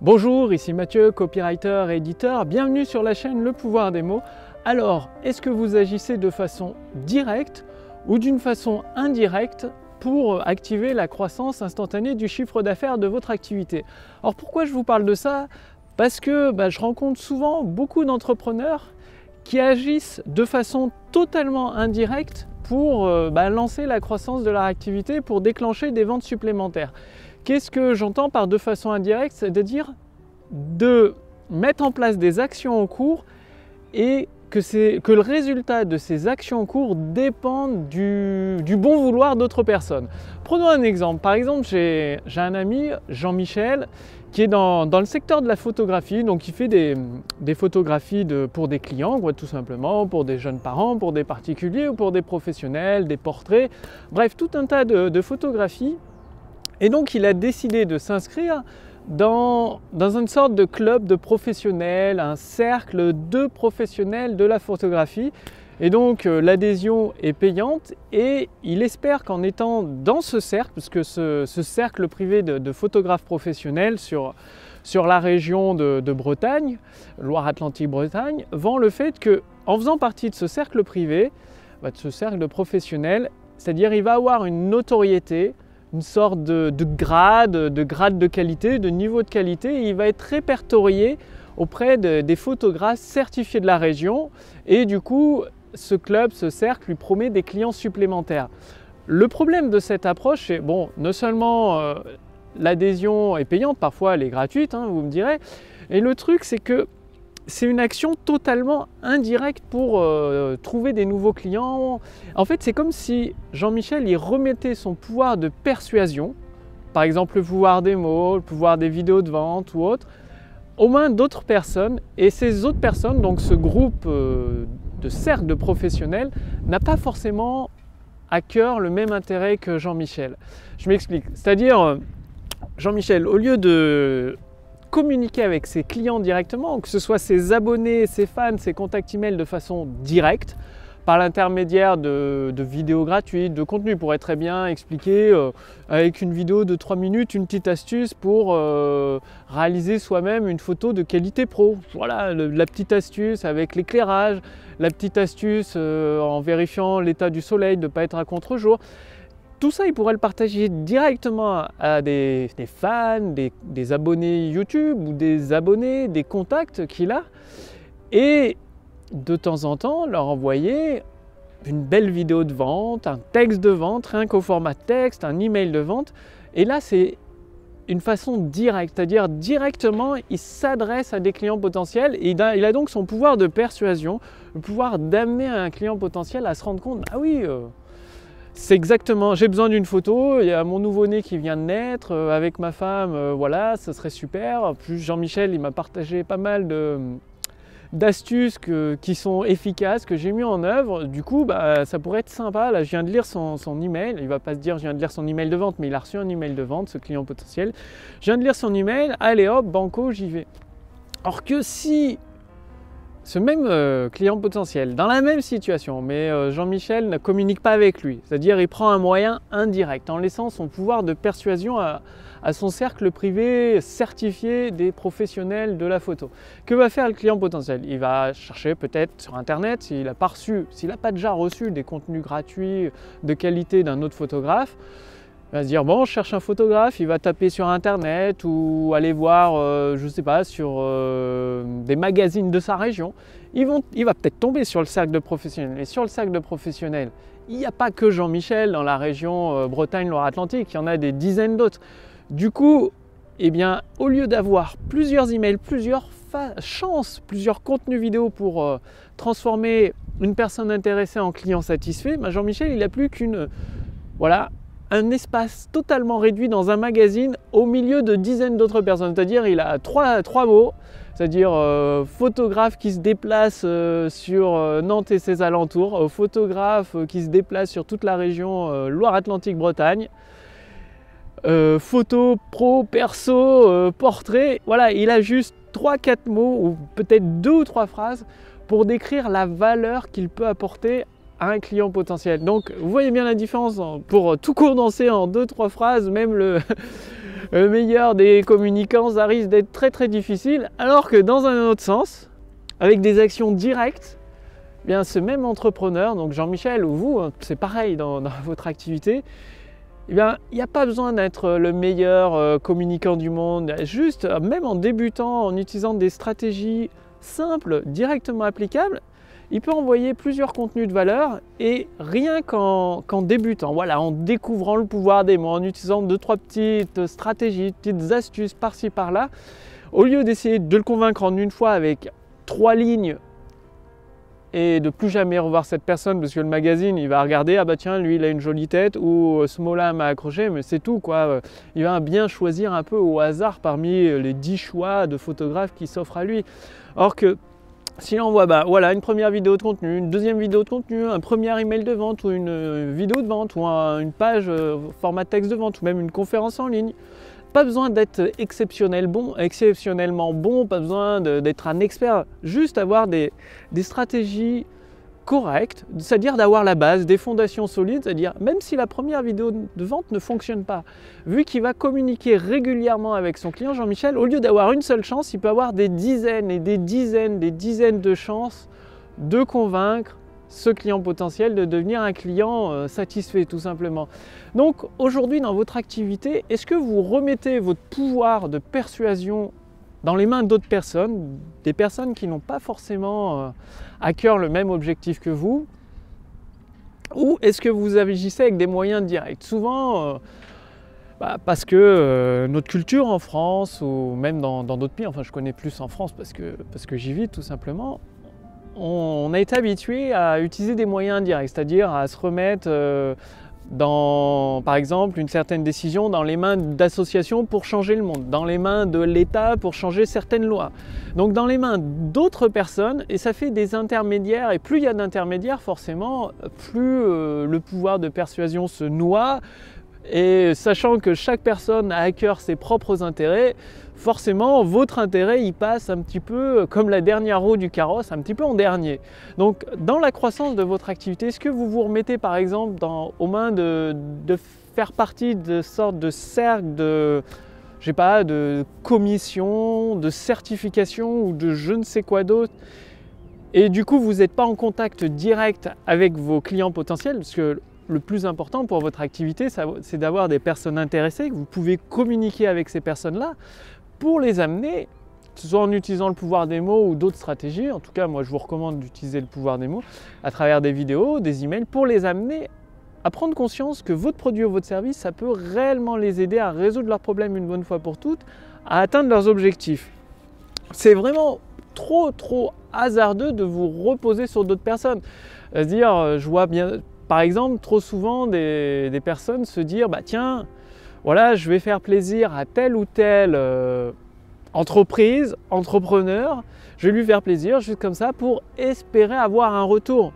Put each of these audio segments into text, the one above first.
Bonjour, ici Mathieu, copywriter et éditeur. Bienvenue sur la chaîne Le Pouvoir des mots. Alors, est-ce que vous agissez de façon directe ou d'une façon indirecte pour activer la croissance instantanée du chiffre d'affaires de votre activité? Alors pourquoi je vous parle de ça? Parce que je rencontre souvent beaucoup d'entrepreneurs qui agissent de façon totalement indirecte pour lancer la croissance de leur activité, pour déclencher des ventes supplémentaires. Qu'est-ce que j'entends par de façon indirecte? C'est-à-dire de mettre en place des actions en cours et que le résultat de ces actions en cours dépende du bon vouloir d'autres personnes. Prenons un exemple. Par exemple, j'ai un ami, Jean-Michel, qui est dans le secteur de la photographie. Donc il fait des photographies pour des clients, tout simplement, pour des jeunes parents, pour des particuliers ou pour des professionnels, des portraits. Bref, tout un tas de photographies. Et donc il a décidé de s'inscrire dans une sorte de club de professionnels, un cercle de professionnels de la photographie. Et donc l'adhésion est payante et il espère qu'en étant dans ce cercle, puisque ce cercle privé de photographes professionnels sur la région de Bretagne, Loire-Atlantique-Bretagne, vend le fait qu'en faisant partie de ce cercle privé, de ce cercle de professionnels, c'est-à-dire il va avoir une notoriété, une sorte de grade de qualité, de niveau de qualité, et il va être répertorié auprès des photographes certifiés de la région et du coup ce club, ce cercle lui promet des clients supplémentaires. Le problème de cette approche, c'est non seulement l'adhésion est payante, parfois elle est gratuite, vous me direz, et le truc c'est que c'est une action totalement indirecte pour trouver des nouveaux clients. En fait, c'est comme si Jean-Michel il remettait son pouvoir de persuasion, par exemple le pouvoir des mots, le pouvoir des vidéos de vente ou autre, aux mains d'autres personnes. Et ces autres personnes, donc ce groupe de cercle de professionnels, n'a pas forcément à cœur le même intérêt que Jean-Michel. Je m'explique. C'est-à-dire, Jean-Michel, au lieu de communiquer avec ses clients directement, que ce soit ses abonnés, ses fans, ses contacts email de façon directe, par l'intermédiaire de vidéos gratuites, de contenu, pourrait très bien expliquer avec une vidéo de 3 minutes une petite astuce pour réaliser soi-même une photo de qualité pro. Voilà, la petite astuce avec l'éclairage, la petite astuce en vérifiant l'état du soleil, de ne pas être à contre-jour. Tout ça, il pourrait le partager directement à des fans, des abonnés YouTube ou des abonnés, des contacts qu'il a. Et de temps en temps, leur envoyer une belle vidéo de vente, un texte de vente, rien qu'au format texte, un email de vente. Et là, c'est une façon directe, c'est-à-dire directement, il s'adresse à des clients potentiels et il a donc son pouvoir de persuasion, le pouvoir d'amener un client potentiel à se rendre compte, ah oui, c'est exactement, j'ai besoin d'une photo, il y a mon nouveau-né qui vient de naître, avec ma femme, voilà, ça serait super. En plus, Jean-Michel, il m'a partagé pas mal d'astuces qui sont efficaces, que j'ai mis en œuvre. Du coup, ça pourrait être sympa. Là, je viens de lire son email. Il ne va pas se dire, je viens de lire son email de vente, mais il a reçu un email de vente, ce client potentiel. Je viens de lire son email, allez hop, banco, j'y vais. Or que si ce même client potentiel, dans la même situation, mais Jean-Michel ne communique pas avec lui, c'est-à-dire il prend un moyen indirect en laissant son pouvoir de persuasion à son cercle privé certifié des professionnels de la photo. Que va faire le client potentiel? Il va chercher peut-être sur internet, s'il n'a pas déjà reçu des contenus gratuits de qualité d'un autre photographe, il va se dire bon, je cherche un photographe, il va taper sur internet ou aller voir, je ne sais pas, sur des magazines de sa région. Il va peut-être tomber sur le cercle de professionnels. Et sur le cercle de professionnels, il n'y a pas que Jean-Michel dans la région Bretagne-Loire-Atlantique, il y en a des dizaines d'autres. Du coup, au lieu d'avoir plusieurs emails, plusieurs chances, plusieurs contenus vidéo pour transformer une personne intéressée en client satisfait, Jean-Michel, il n'a plus un espace totalement réduit dans un magazine au milieu de dizaines d'autres personnes. C'est-à-dire il a trois mots, c'est-à-dire photographe qui se déplace sur Nantes et ses alentours, photographe qui se déplace sur toute la région Loire-Atlantique-Bretagne, photo, pro, perso, portrait. Voilà, il a juste 3-4 mots ou peut-être 2 ou 3 phrases pour décrire la valeur qu'il peut apporter à un client potentiel. Donc vous voyez bien la différence pour tout condenser en 2-3 phrases, même le meilleur des communicants, ça risque d'être très très difficile. Alors que dans un autre sens, avec des actions directes, eh bien ce même entrepreneur, donc Jean-Michel ou vous, hein, c'est pareil dans votre activité, eh bien, il n'y a pas besoin d'être le meilleur communicant du monde. Juste, même en débutant, en utilisant des stratégies simples, directement applicables, il peut envoyer plusieurs contenus de valeur et rien qu'en débutant, voilà, en découvrant le pouvoir des mots, en utilisant 2-3 petites stratégies, petites astuces par-ci par-là, au lieu d'essayer de le convaincre en une fois avec 3 lignes et de plus jamais revoir cette personne parce que le magazine il va regarder, ah bah tiens lui il a une jolie tête ou ce mot-là m'a accroché, mais c'est tout quoi. Il va bien choisir un peu au hasard parmi les 10 choix de photographes qui s'offrent à lui. Or que s'il envoie voilà, une première vidéo de contenu, une deuxième vidéo de contenu, un premier email de vente ou une vidéo de vente ou une page format texte de vente ou même une conférence en ligne, pas besoin d'être exceptionnellement bon, pas besoin d'être un expert, juste avoir des stratégies correctes, c'est-à-dire d'avoir la base, des fondations solides, c'est-à-dire même si la première vidéo de vente ne fonctionne pas, vu qu'il va communiquer régulièrement avec son client Jean-Michel, au lieu d'avoir une seule chance, il peut avoir des dizaines et des dizaines de chances de convaincre ce client potentiel de devenir un client satisfait tout simplement. Donc aujourd'hui dans votre activité, est-ce que vous remettez votre pouvoir de persuasion dans les mains d'autres personnes, des personnes qui n'ont pas forcément à cœur le même objectif que vous, ou est-ce que vous agissez avec des moyens directs? Souvent, parce que notre culture en France ou même dans d'autres pays, enfin je connais plus en France parce que j'y vis tout simplement, on a été habitué à utiliser des moyens indirects, c'est-à-dire à se remettre par exemple, une certaine décision dans les mains d'associations pour changer le monde, dans les mains de l'État pour changer certaines lois. Donc dans les mains d'autres personnes, et ça fait des intermédiaires, et plus il y a d'intermédiaires, forcément, plus le pouvoir de persuasion se noie, et sachant que chaque personne a à cœur ses propres intérêts, forcément votre intérêt il passe un petit peu comme la dernière roue du carrosse, un petit peu en dernier. Donc dans la croissance de votre activité, est-ce que vous vous remettez par exemple aux mains de faire partie de sortes de cercles de, je sais pas, de commissions, de certifications ou de je ne sais quoi d'autre, et du coup vous n'êtes pas en contact direct avec vos clients potentiels, parce que le plus important pour votre activité, c'est d'avoir des personnes intéressées, que vous pouvez communiquer avec ces personnes-là pour les amener, que ce soit en utilisant le pouvoir des mots ou d'autres stratégies. En tout cas, moi, je vous recommande d'utiliser le pouvoir des mots à travers des vidéos, des emails, pour les amener à prendre conscience que votre produit ou votre service, ça peut réellement les aider à résoudre leurs problèmes une bonne fois pour toutes, à atteindre leurs objectifs. C'est vraiment trop hasardeux de vous reposer sur d'autres personnes. C'est-à-dire, je vois bien... Par exemple, trop souvent, des personnes se dire « tiens, voilà, je vais faire plaisir à telle ou telle entreprise, entrepreneur, je vais lui faire plaisir juste comme ça pour espérer avoir un retour. »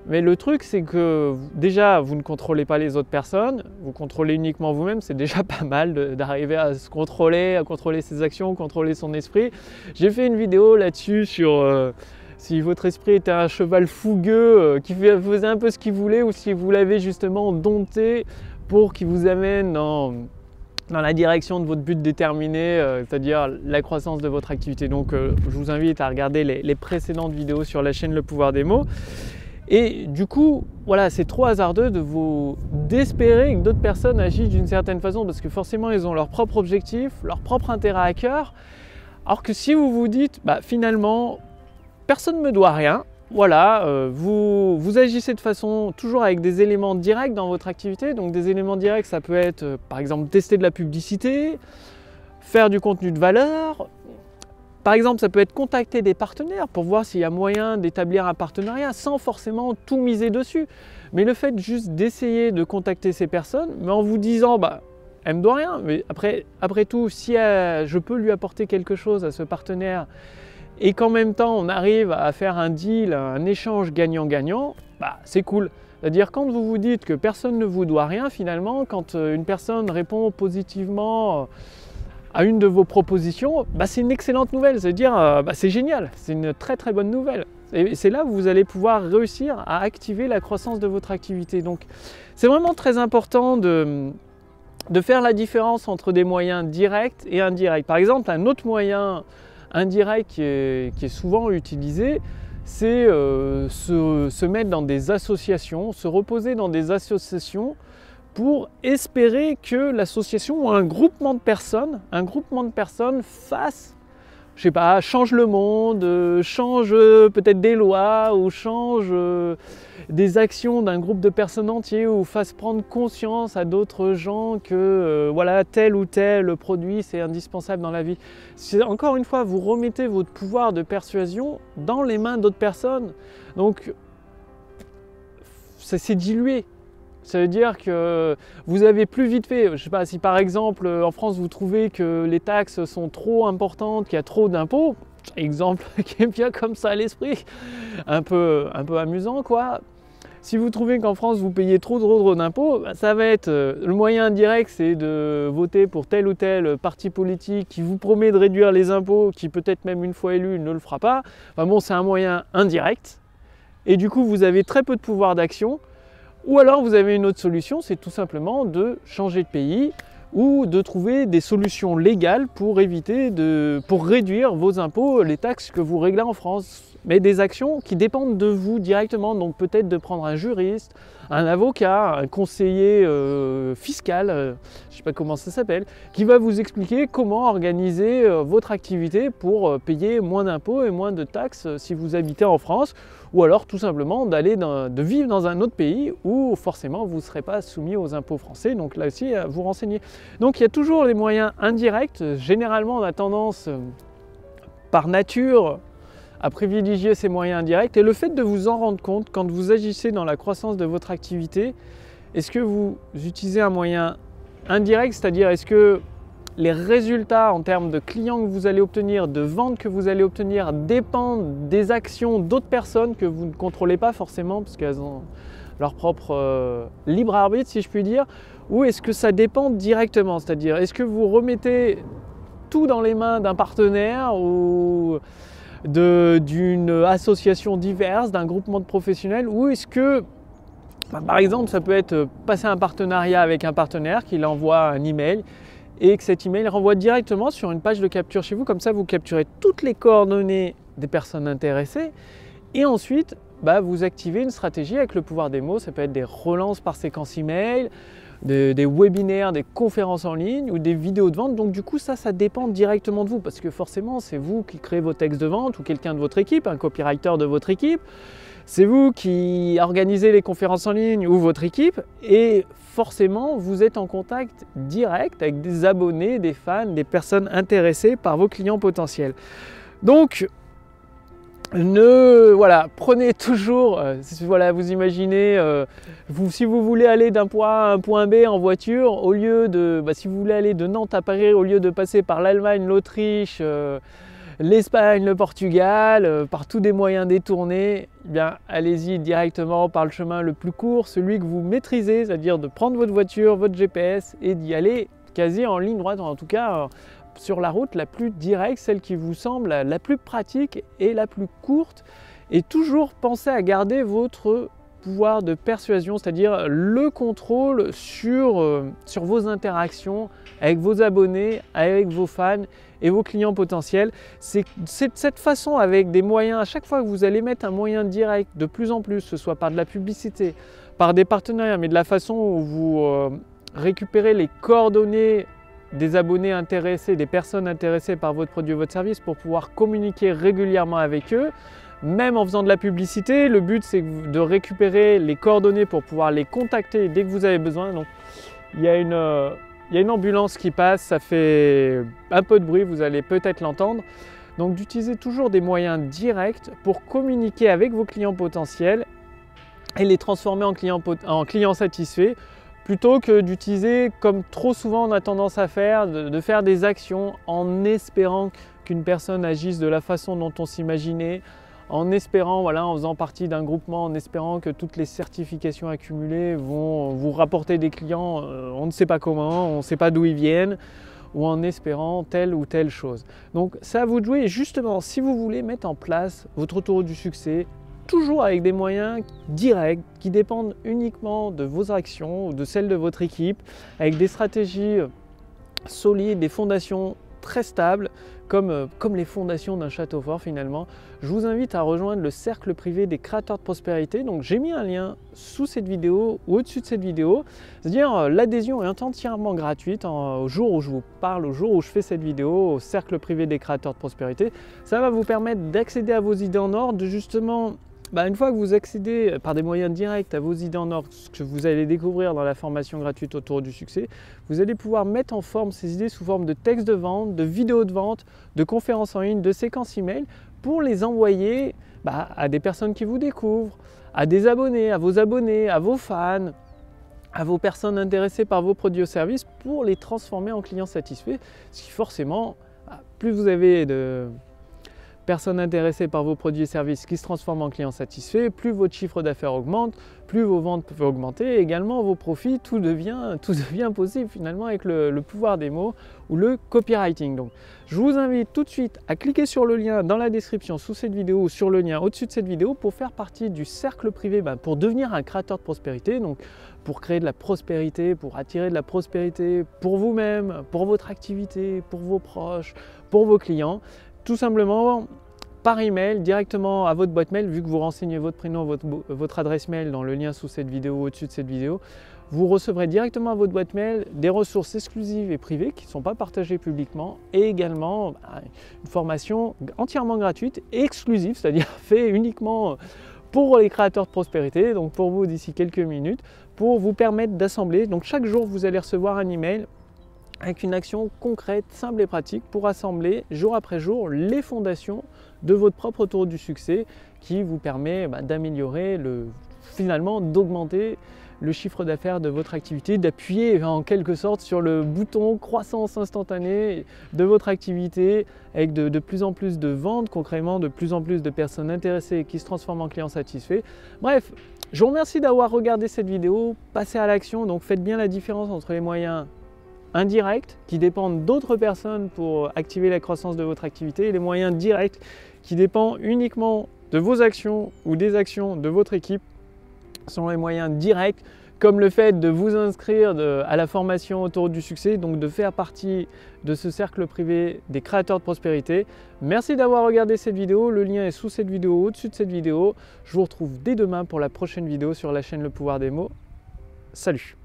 Mais le truc, c'est que déjà, vous ne contrôlez pas les autres personnes, vous contrôlez uniquement vous-même, c'est déjà pas mal d'arriver à se contrôler, à contrôler ses actions, contrôler son esprit. J'ai fait une vidéo là-dessus sur... si votre esprit était un cheval fougueux qui faisait un peu ce qu'il voulait, ou si vous l'avez justement dompté pour qu'il vous amène dans la direction de votre but déterminé, c'est-à-dire la croissance de votre activité. Donc je vous invite à regarder les précédentes vidéos sur la chaîne Le Pouvoir des Mots. Et du coup, voilà, c'est trop hasardeux d'espérer que d'autres personnes agissent d'une certaine façon, parce que forcément ils ont leur propre objectif, leur propre intérêt à cœur. Alors que si vous vous dites, finalement, personne ne me doit rien, voilà, vous agissez de façon toujours avec des éléments directs dans votre activité. Donc des éléments directs, ça peut être par exemple tester de la publicité, faire du contenu de valeur. Par exemple, ça peut être contacter des partenaires pour voir s'il y a moyen d'établir un partenariat sans forcément tout miser dessus. Mais le fait juste d'essayer de contacter ces personnes, mais en vous disant, elle ne me doit rien, mais après tout, si je peux lui apporter quelque chose à ce partenaire, et qu'en même temps on arrive à faire un deal, un échange gagnant-gagnant, c'est cool. C'est-à-dire quand vous vous dites que personne ne vous doit rien, finalement, quand une personne répond positivement à une de vos propositions, c'est une excellente nouvelle. C'est-à-dire, c'est génial, c'est une très bonne nouvelle. Et c'est là où vous allez pouvoir réussir à activer la croissance de votre activité. Donc c'est vraiment très important de faire la différence entre des moyens directs et indirects. Par exemple, un autre moyen indirect qui est souvent utilisé, c'est se mettre dans des associations, se reposer dans des associations pour espérer que l'association ou un groupement de personnes fasse, je sais pas, change le monde, change peut-être des lois ou change des actions d'un groupe de personnes entiers ou fasse prendre conscience à d'autres gens que voilà, tel ou tel produit c'est indispensable dans la vie. Encore une fois, vous remettez votre pouvoir de persuasion dans les mains d'autres personnes. Donc ça s'est dilué. Ça veut dire que vous avez plus vite fait, je ne sais pas, si par exemple en France vous trouvez que les taxes sont trop importantes, qu'il y a trop d'impôts, exemple qui est bien comme ça à l'esprit, un peu amusant quoi. Si vous trouvez qu'en France vous payez trop d'impôts, ça va être le moyen indirect, c'est de voter pour tel ou tel parti politique qui vous promet de réduire les impôts, qui peut-être même une fois élu ne le fera pas. Enfin bon, c'est un moyen indirect et du coup vous avez très peu de pouvoir d'action. Ou alors vous avez une autre solution, c'est tout simplement de changer de pays ou de trouver des solutions légales pour réduire vos impôts, les taxes que vous réglez en France. Mais des actions qui dépendent de vous directement, donc peut-être de prendre un juriste, un avocat, un conseiller fiscal, je ne sais pas comment ça s'appelle, qui va vous expliquer comment organiser votre activité pour payer moins d'impôts et moins de taxes si vous habitez en France, ou alors tout simplement de vivre dans un autre pays où forcément vous ne serez pas soumis aux impôts français, donc là aussi à vous renseigner. Donc il y a toujours les moyens indirects, généralement on a tendance par nature à privilégier ces moyens indirects, et le fait de vous en rendre compte quand vous agissez dans la croissance de votre activité, est-ce que vous utilisez un moyen indirect, c'est-à-dire est-ce que les résultats en termes de clients que vous allez obtenir, de ventes que vous allez obtenir dépendent des actions d'autres personnes que vous ne contrôlez pas forcément parce qu'elles ont leur propre libre arbitre si je puis dire, ou est-ce que ça dépend directement, c'est-à-dire est-ce que vous remettez tout dans les mains d'un partenaire ou d'une association diverse, d'un groupement de professionnels, ou est-ce que, par exemple, ça peut être passer un partenariat avec un partenaire qui envoie un email et que cet email renvoie directement sur une page de capture chez vous, comme ça vous capturez toutes les coordonnées des personnes intéressées et ensuite vous activez une stratégie avec le pouvoir des mots. Ça peut être des relances par séquence email, des webinaires, des conférences en ligne ou des vidéos de vente. Donc du coup ça dépend directement de vous parce que forcément c'est vous qui créez vos textes de vente ou quelqu'un de votre équipe, un copywriter de votre équipe. C'est vous qui organisez les conférences en ligne ou votre équipe et forcément vous êtes en contact direct avec des abonnés, des fans, des personnes intéressées par vos clients potentiels. Donc prenez toujours, vous imaginez, si vous voulez aller d'un point A à un point B en voiture, au lieu de, si vous voulez aller de Nantes à Paris, au lieu de passer par l'Allemagne, l'Autriche, l'Espagne, le Portugal, par tous des moyens détournés, allez-y directement par le chemin le plus court, celui que vous maîtrisez, c'est-à-dire de prendre votre voiture, votre GPS et d'y aller quasi en ligne droite, en tout cas sur la route la plus directe, celle qui vous semble la plus pratique et la plus courte, et toujours pensez à garder votre pouvoir de persuasion, c'est-à-dire le contrôle sur vos interactions avec vos abonnés, avec vos fans et vos clients potentiels. C'est de cette façon, avec des moyens, à chaque fois que vous allez mettre un moyen direct de plus en plus, que ce soit par de la publicité, par des partenariats, mais de la façon où vous récupérez les coordonnées des abonnés intéressés, des personnes intéressées par votre produit ou votre service pour pouvoir communiquer régulièrement avec eux, même en faisant de la publicité. Le but c'est de récupérer les coordonnées pour pouvoir les contacter dès que vous avez besoin. Donc il y a une ambulance qui passe, ça fait un peu de bruit, vous allez peut-être l'entendre. Donc d'utiliser toujours des moyens directs pour communiquer avec vos clients potentiels et les transformer en clients satisfaits, plutôt que d'utiliser, comme trop souvent on a tendance à faire, de faire des actions en espérant qu'une personne agisse de la façon dont on s'imaginait, en espérant, en faisant partie d'un groupement, en espérant que toutes les certifications accumulées vont vous rapporter des clients, on ne sait pas comment, on ne sait pas d'où ils viennent, ou en espérant telle ou telle chose. Donc c'est à vous de jouer, et justement, si vous voulez mettre en place votre autoroute du succès, toujours avec des moyens directs qui dépendent uniquement de vos actions ou de celles de votre équipe, avec des stratégies solides, des fondations très stables, comme les fondations d'un château fort finalement. Je vous invite à rejoindre le cercle privé des créateurs de prospérité. Donc j'ai mis un lien sous cette vidéo ou au-dessus de cette vidéo. C'est-à-dire l'adhésion est entièrement gratuite au jour où je vous parle, au jour où je fais cette vidéo, au cercle privé des créateurs de prospérité. Ça va vous permettre d'accéder à vos idées en or, de justement une fois que vous accédez par des moyens directs à vos idées en or, ce que vous allez découvrir dans la formation gratuite autour du succès, vous allez pouvoir mettre en forme ces idées sous forme de textes de vente, de vidéos de vente, de conférences en ligne, de séquences email pour les envoyer à des personnes qui vous découvrent, à des abonnés, à vos fans, à vos personnes intéressées par vos produits ou services pour les transformer en clients satisfaits. Ce qui forcément, plus vous avez de personnes intéressées par vos produits et services qui se transforment en clients satisfaits, plus votre chiffre d'affaires augmente, plus vos ventes peuvent augmenter, et également vos profits, tout devient possible finalement avec le pouvoir des mots ou le copywriting. Donc, je vous invite tout de suite à cliquer sur le lien dans la description sous cette vidéo ou sur le lien au-dessus de cette vidéo pour faire partie du cercle privé, pour devenir un créateur de prospérité, donc pour créer de la prospérité, pour attirer de la prospérité pour vous-même, pour votre activité, pour vos proches, pour vos clients. Tout simplement par email, directement à votre boîte mail, vu que vous renseignez votre prénom, votre adresse mail dans le lien sous cette vidéo, au-dessus de cette vidéo, vous recevrez directement à votre boîte mail des ressources exclusives et privées qui ne sont pas partagées publiquement, et également une formation entièrement gratuite et exclusive, c'est-à-dire faite uniquement pour les créateurs de prospérité, donc pour vous d'ici quelques minutes, pour vous permettre d'assembler. Donc chaque jour, vous allez recevoir un email avec une action concrète, simple et pratique pour assembler jour après jour les fondations de votre propre tour du succès qui vous permet d'améliorer, finalement d'augmenter le chiffre d'affaires de votre activité, d'appuyer en quelque sorte sur le bouton croissance instantanée de votre activité avec de plus en plus de ventes, concrètement de plus en plus de personnes intéressées qui se transforment en clients satisfaits. Bref, je vous remercie d'avoir regardé cette vidéo, passez à l'action, donc faites bien la différence entre les moyens indirects qui dépendent d'autres personnes pour activer la croissance de votre activité et les moyens directs qui dépendent uniquement de vos actions ou des actions de votre équipe sont les moyens directs comme le fait de vous inscrire à la formation autour du succès, donc de faire partie de ce cercle privé des créateurs de prospérité. Merci d'avoir regardé cette vidéo, le lien est sous cette vidéo, au-dessus de cette vidéo. Je vous retrouve dès demain pour la prochaine vidéo sur la chaîne Le Pouvoir des Mots. Salut!